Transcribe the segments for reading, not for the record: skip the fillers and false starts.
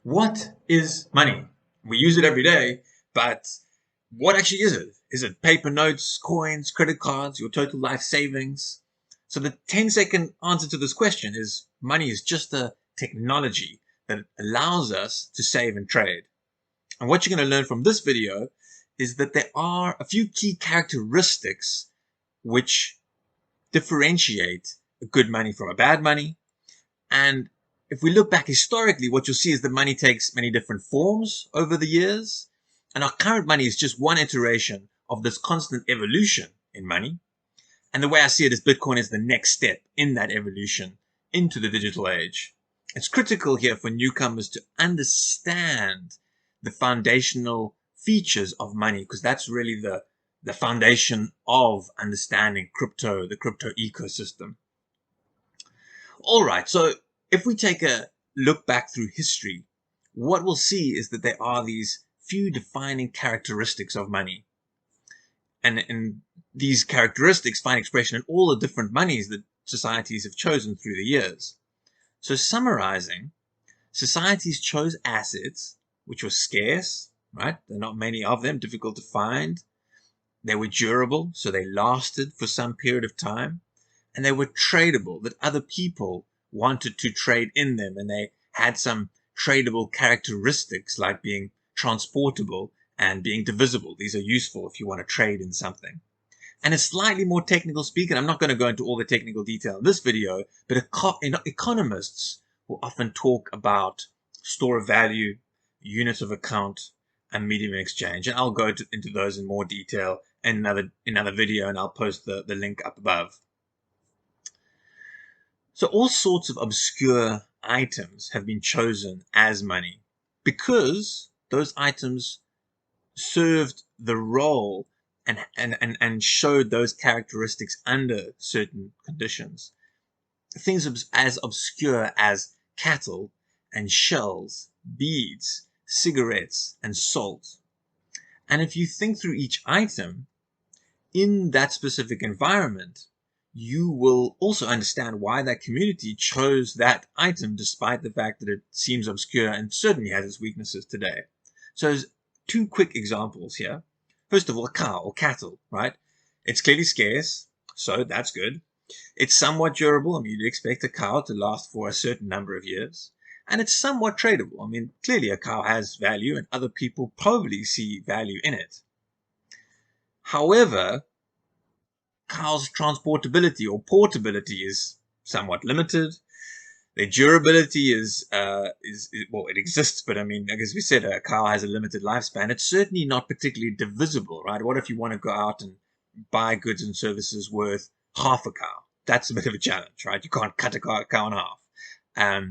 What is money? We use it every day, but what actually is it? Is it paper notes, coins, credit cards, your total life savings? So the 10-second answer to this question is money is just a technology that allows us to save and trade. And what you're going to learn from this video is that there are a few key characteristics which differentiate a good money from a bad money. And if we look back historically, what you'll see is that money takes many different forms over the years. And our current money is just one iteration of this constant evolution in money. And the way I see it is Bitcoin is the next step in that evolution into the digital age. It's critical here for newcomers to understand the foundational features of money, because that's really the foundation of understanding crypto, the crypto ecosystem. All right, so if we take a look back through history, what we'll see is that there are these few defining characteristics of money. And these characteristics find expression in all the different monies that societies have chosen through the years. So summarizing, societies chose assets which were scarce, right? There are not many of them, difficult to find. They were durable, so they lasted for some period of time. And they were tradable, that other people wanted to trade in them, and they had some tradable characteristics like being transportable and being divisible. These are useful if you want to trade in something. And a slightly more technical speak, and I'm not going to go into all the technical detail in this video, but economists will often talk about store of value, unit of account, and medium of exchange. And I'll go into those in more detail in another video, and I'll post the link up above. So all sorts of obscure items have been chosen as money because those items served the role and showed those characteristics under certain conditions. Things as obscure as cattle and shells, beads, cigarettes, and salt. And if you think through each item in that specific environment, you will also understand why that community chose that item despite the fact that it seems obscure and certainly has its weaknesses today. So there's two quick examples here. First of all, a cow or cattle, right? It's clearly scarce, so that's good. It's somewhat durable. I mean, you'd expect a cow to last for a certain number of years. And it's somewhat tradable. I mean, clearly a cow has value and other people probably see value in it. However, cows' transportability or portability is somewhat limited. Their durability is well, it exists, but I mean, as we said, a cow has a limited lifespan. It's certainly not particularly divisible, right? What if you want to go out and buy goods and services worth half a cow? That's a bit of a challenge, right? You can't cut a cow in half.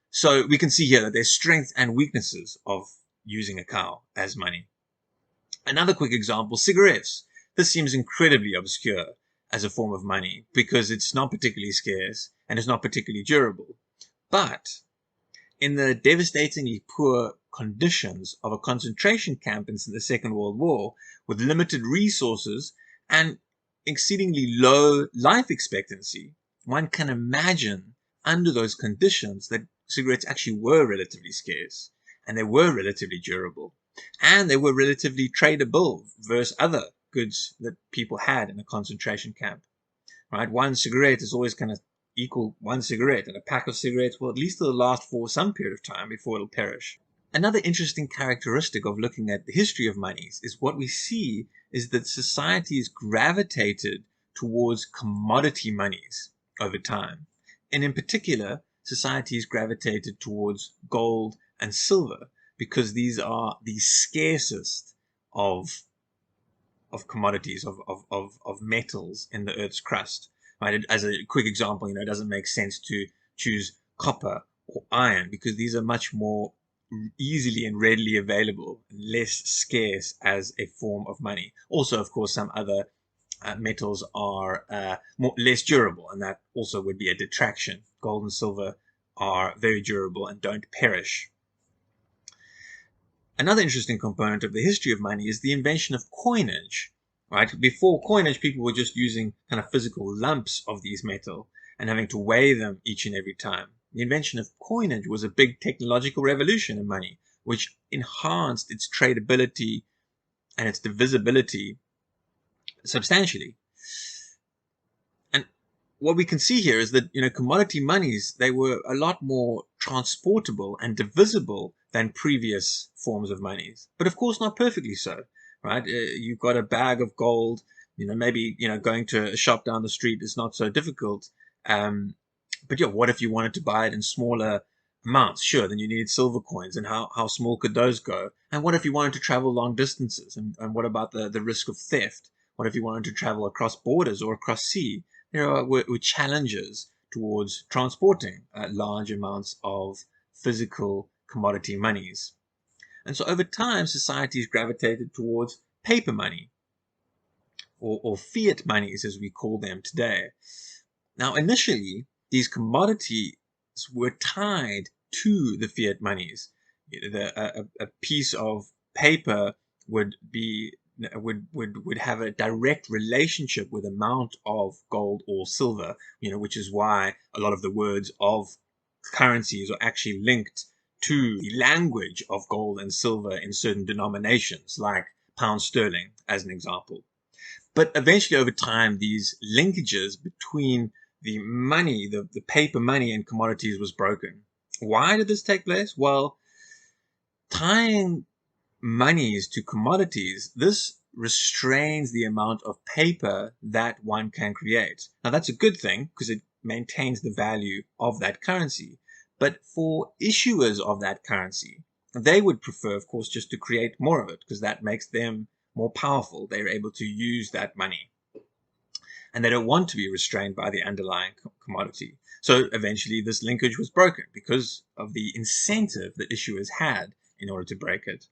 So we can see here that there's strengths and weaknesses of using a cow as money. Another quick example, cigarettes. This seems incredibly obscure as a form of money because it's not particularly scarce and it's not particularly durable. But in the devastatingly poor conditions of a concentration camp in the Second World War, with limited resources and exceedingly low life expectancy, one can imagine under those conditions that cigarettes actually were relatively scarce and they were relatively durable and they were relatively tradable versus other goods that people had in a concentration camp, right? One cigarette is always going to equal one cigarette, and a pack of cigarettes will at least last for some period of time before it'll perish. Another interesting characteristic of looking at the history of monies is what we see is that societies gravitated towards commodity monies over time. And in particular, societies gravitated towards gold and silver because these are the scarcest of commodities, of metals in the Earth's crust. Right? As a quick example, it doesn't make sense to choose copper or iron because these are much more easily and readily available, less scarce as a form of money. Also, of course, some other metals are less durable, and that also would be a detraction. Gold and silver are very durable and don't perish. Another interesting component of the history of money is the invention of coinage. Right? Before coinage, people were just using kind of physical lumps of these metal and having to weigh them each and every time. The invention of coinage was a big technological revolution in money, which enhanced its tradability and its divisibility substantially. And what we can see here is that, commodity monies, they were a lot more transportable and divisible than previous forms of monies. But of course, not perfectly so, right? You've got a bag of gold, maybe, going to a shop down the street is not so difficult. But yeah, what if you wanted to buy it in smaller amounts? Sure, then you needed silver coins, and how small could those go? And what if you wanted to travel long distances? And what about the risk of theft? What if you wanted to travel across borders or across sea? There were challenges towards transporting large amounts of physical commodity monies. And so over time, societies gravitated towards paper money, or fiat monies as we call them today. Now, initially, these commodities were tied to the fiat monies. A piece of paper would have a direct relationship with amount of gold or silver, which is why a lot of the words of currencies are actually linked to the language of gold and silver in certain denominations, like pound sterling, as an example. But eventually, over time, these linkages between the money, the paper money and commodities was broken. Why did this take place? Well, tying monies to commodities, this restrains the amount of paper that one can create. Now, that's a good thing because it maintains the value of that currency. But for issuers of that currency, they would prefer, of course, just to create more of it because that makes them more powerful. They're able to use that money. And they don't want to be restrained by the underlying commodity. So eventually this linkage was broken because of the incentive that issuers had in order to break it.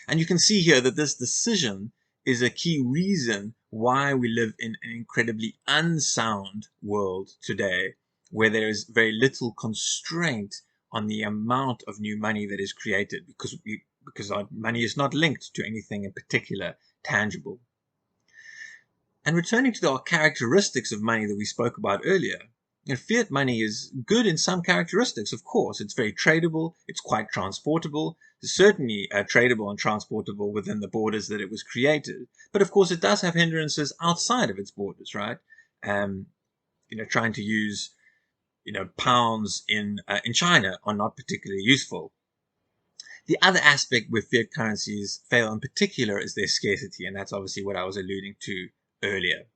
And you can see here that this decision is a key reason why we live in an incredibly unsound world today, where there is very little constraint on the amount of new money that is created because our money is not linked to anything in particular tangible. And returning to the characteristics of money that we spoke about earlier, fiat money is good in some characteristics, of course. It's very tradable. It's quite transportable. It's certainly tradable and transportable within the borders that it was created. But of course, it does have hindrances outside of its borders, right? Trying to use, pounds in China are not particularly useful. The other aspect where fiat currencies fail in particular is their scarcity, and that's obviously what I was alluding to earlier.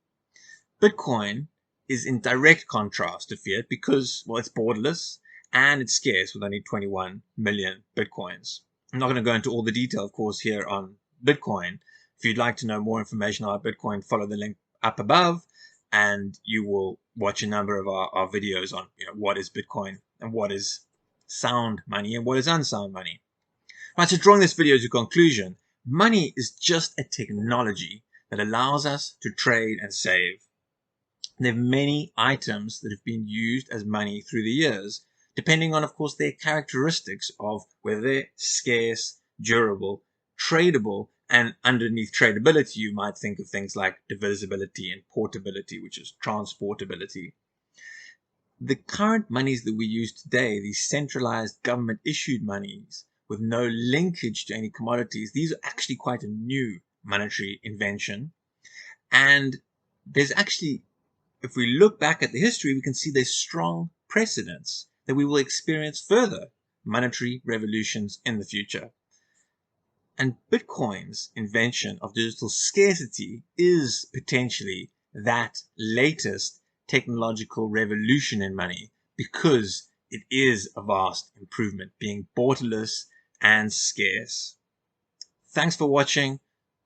Bitcoin is in direct contrast to fiat because, well, it's borderless and it's scarce with only 21 million Bitcoins. I'm not going to go into all the detail, of course, here on Bitcoin. If you'd like to know more information about Bitcoin, follow the link up above and you will watch a number of our videos on what is Bitcoin and what is sound money and what is unsound money. Right, so drawing this video to conclusion, money is just a technology that allows us to trade and save. There are many items that have been used as money through the years, depending on, of course, their characteristics of whether they're scarce, durable, tradable, and underneath tradability, you might think of things like divisibility and portability, which is transportability. The current monies that we use today, these centralized government-issued monies with no linkage to any commodities, these are actually quite a new monetary invention. And there's actually, if we look back at the history, we can see there's strong precedence that we will experience further monetary revolutions in the future. And Bitcoin's invention of digital scarcity is potentially that latest technological revolution in money because it is a vast improvement, being borderless and scarce. Thanks for watching.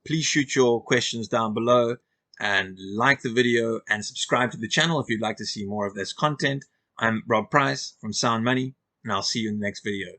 Please shoot your questions down below and like the video and subscribe to the channel if you'd like to see more of this content. I'm Rob Price from Sound Money, and I'll see you in the next video.